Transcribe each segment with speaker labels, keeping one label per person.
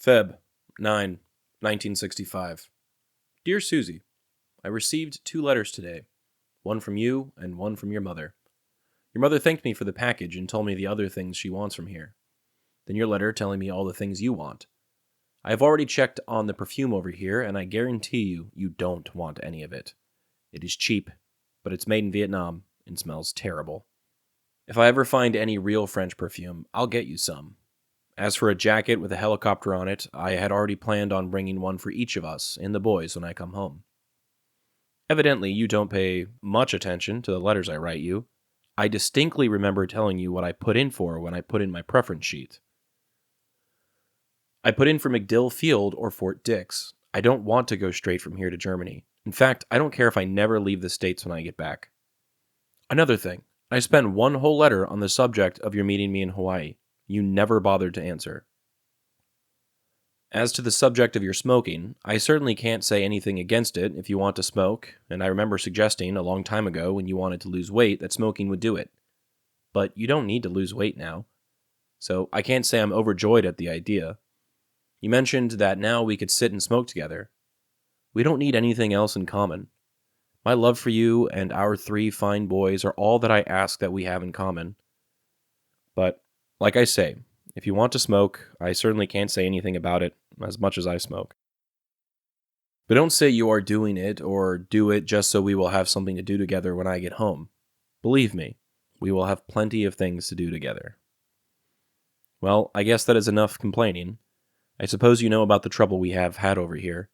Speaker 1: Feb. 9, 1965. Dear Suzie, I received 2 letters today, one from you and one from your mother. Your mother thanked me for the package and told me the other things she wants from here. Then your letter telling me all the things you want. I have already checked on the perfume over here, and I guarantee you don't want any of it. It is cheap, but it's made in Vietnam and smells terrible. If I ever find any real French perfume, I'll get you some. As for a jacket with a helicopter on it, I had already planned on bringing one for each of us and the boys when I come home. Evidently, you don't pay much attention to the letters I write you. I distinctly remember telling you what I put in for when I put in my preference sheet. I put in for MacDill Field or Fort Dix. I don't want to go straight from here to Germany. In fact, I don't care if I never leave the States when I get back. Another thing, I spent one whole letter on the subject of your meeting me in Hawaii. You never bothered to answer. As to the subject of your smoking, I certainly can't say anything against it if you want to smoke, and I remember suggesting a long time ago when you wanted to lose weight that smoking would do it. But you don't need to lose weight now, so I can't say I'm overjoyed at the idea. You mentioned that now we could sit and smoke together. We don't need anything else in common. My love for you and our 3 fine boys are all that I ask that we have in common. But, like I say, if you want to smoke, I certainly can't say anything about it, as much as I smoke. But don't say you are doing it, or do it just so we will have something to do together when I get home. Believe me, we will have plenty of things to do together. Well, I guess that is enough complaining. I suppose you know about the trouble we have had over here.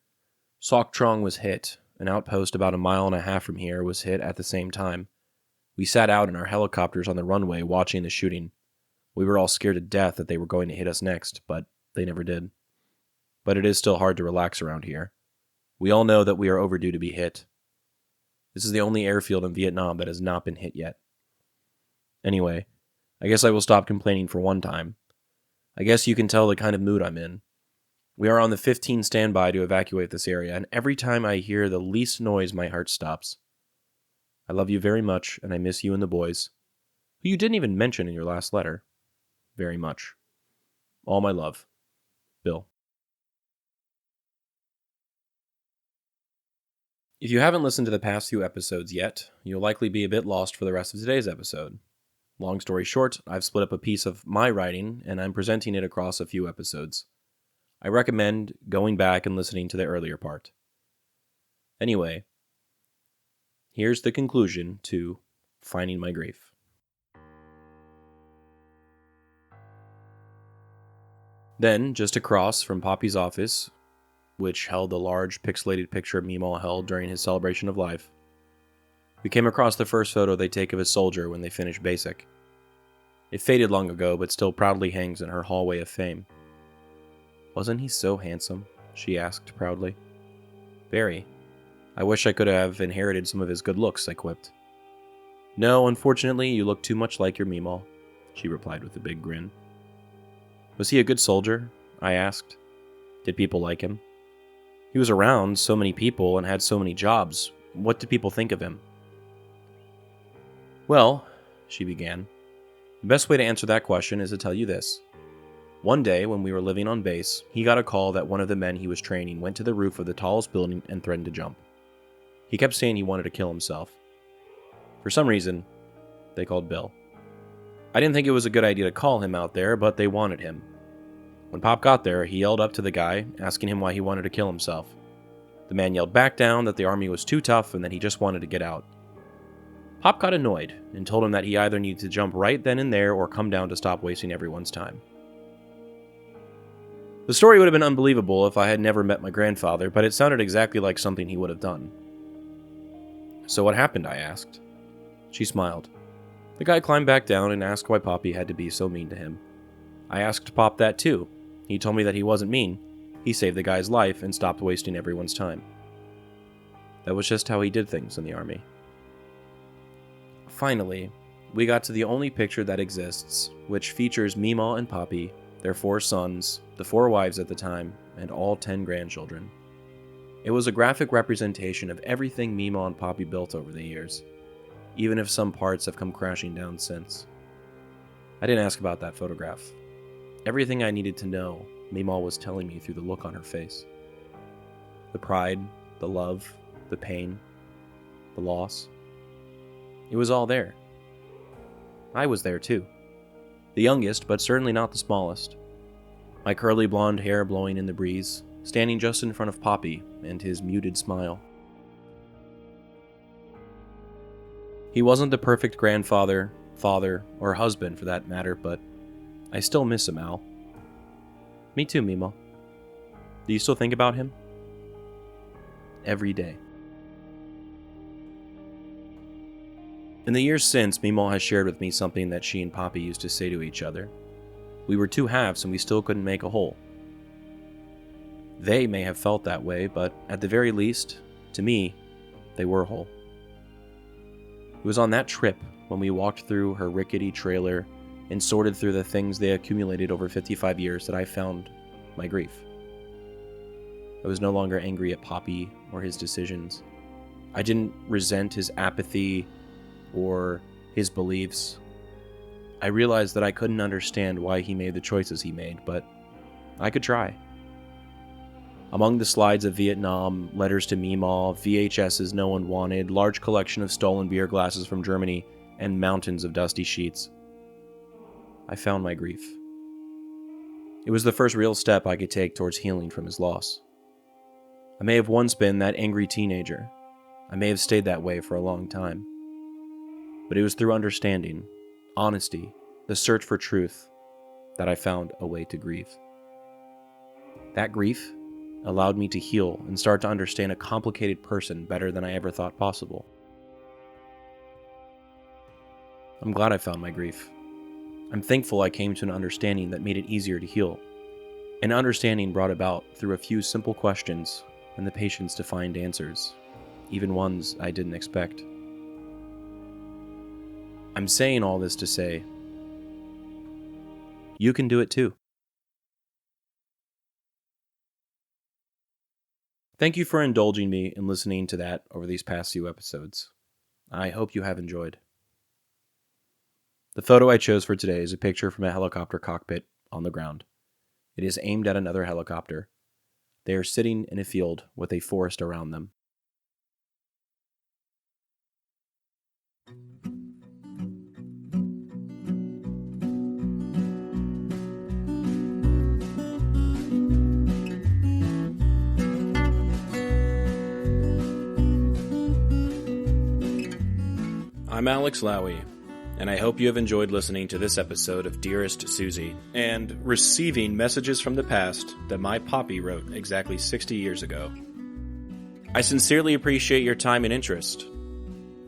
Speaker 1: Soc Trang was hit. An outpost about 1.5 miles from here was hit at the same time. We sat out in our helicopters on the runway watching the shooting. We were all scared to death that they were going to hit us next, but they never did. But it is still hard to relax around here. We all know that we are overdue to be hit. This is the only airfield in Vietnam that has not been hit yet. Anyway, I guess I will stop complaining for one time. I guess you can tell the kind of mood I'm in. We are on the 15 standby to evacuate this area, and every time I hear the least noise, my heart stops. I love you very much, and I miss you and the boys, who you didn't even mention in your last letter. Very much. All my love. Bill. If you haven't listened to the past few episodes yet, you'll likely be a bit lost for the rest of today's episode. Long story short, I've split up a piece of my writing, and I'm presenting it across a few episodes. I recommend going back and listening to the earlier part. Anyway, here's the conclusion to Finding My Grief. Then, just across from Popi's office, which held the large pixelated picture Mema held during his celebration of life, we came across the first photo they take of a soldier when they finish basic. It faded long ago, but still proudly hangs in her hallway of fame. "Wasn't he so handsome?" she asked proudly. "Very. I wish I could have inherited some of his good looks," I quipped. "No, unfortunately, you look too much like your Mema," she replied with a big grin. "Was he a good soldier?" I asked. "Did people like him?" "He was around so many people and had so many jobs. What did people think of him?" "Well," she began, "the best way to answer that question is to tell you this. One day, when we were living on base, he got a call that one of the men he was training went to the roof of the tallest building and threatened to jump. He kept saying he wanted to kill himself. For some reason, they called Bill. I didn't think it was a good idea to call him out there, but they wanted him. When Pop got there, he yelled up to the guy, asking him why he wanted to kill himself. The man yelled back down that the army was too tough and that he just wanted to get out. Pop got annoyed and told him that he either needed to jump right then and there or come down to stop wasting everyone's time. The story would have been unbelievable if I had never met my grandfather, but it sounded exactly like something he would have done. "So what happened?" I asked. She smiled. The guy climbed back down and asked why Poppy had to be so mean to him. I asked Pop that too. He told me that he wasn't mean. He saved the guy's life and stopped wasting everyone's time. That was just how he did things in the army. Finally, we got to the only picture that exists, which features Mema and Poppy, their 4 sons, the 4 wives at the time, and all 10 grandchildren. It was a graphic representation of everything Mema and Poppy built over the years, even if some parts have come crashing down since. I didn't ask about that photograph. Everything I needed to know Mema was telling me through the look on her face. The pride, the love, the pain, the loss. It was all there. I was there too. The youngest, but certainly not the smallest. My curly blonde hair blowing in the breeze, standing just in front of Popi and his muted smile. He wasn't the perfect grandfather, father, or husband for that matter, but I still miss him, Al. Me too, Mema. Do you still think about him? Every day. In the years since, Mema has shared with me something that she and Popi used to say to each other. We were two halves and we still couldn't make a whole. They may have felt that way, but at the very least, to me, they were whole. It was on that trip when we walked through her rickety trailer and sorted through the things they accumulated over 55 years that I found my grief. I was no longer angry at Popi or his decisions. I didn't resent his apathy or his beliefs. I realized that I couldn't understand why he made the choices he made, but I could try. Among the slides of Vietnam, letters to Mema, VHSs no one wanted, large collection of stolen beer glasses from Germany, and mountains of dusty sheets, I found my grief. It was the first real step I could take towards healing from his loss. I may have once been that angry teenager. I may have stayed that way for a long time. But it was through understanding, honesty, the search for truth, that I found a way to grieve. That grief allowed me to heal and start to understand a complicated person better than I ever thought possible. I'm glad I found my grief. I'm thankful I came to an understanding that made it easier to heal. An understanding brought about through a few simple questions and the patience to find answers, even ones I didn't expect. I'm saying all this to say, you can do it too. Thank you for indulging me in listening to that over these past few episodes. I hope you have enjoyed. The photo I chose for today is a picture from a helicopter cockpit on the ground. It is aimed at another helicopter. They are sitting in a field with a forest around them. I'm Alex Lowy, and I hope you have enjoyed listening to this episode of Dearest Suzie and receiving messages from the past that my Popi wrote exactly 60 years ago. I sincerely appreciate your time and interest.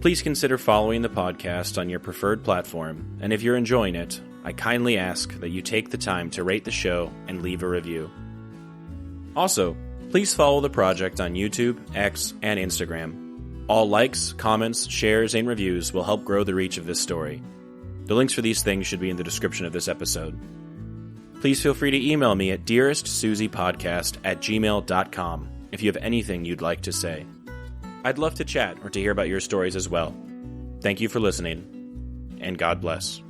Speaker 1: Please consider following the podcast on your preferred platform, and if you're enjoying it, I kindly ask that you take the time to rate the show and leave a review. Also, please follow the project on YouTube, X, and Instagram. All likes, comments, shares, and reviews will help grow the reach of this story. The links for these things should be in the description of this episode. Please feel free to email me at dearestsuziepodcast@gmail.com if you have anything you'd like to say. I'd love to chat or to hear about your stories as well. Thank you for listening, and God bless.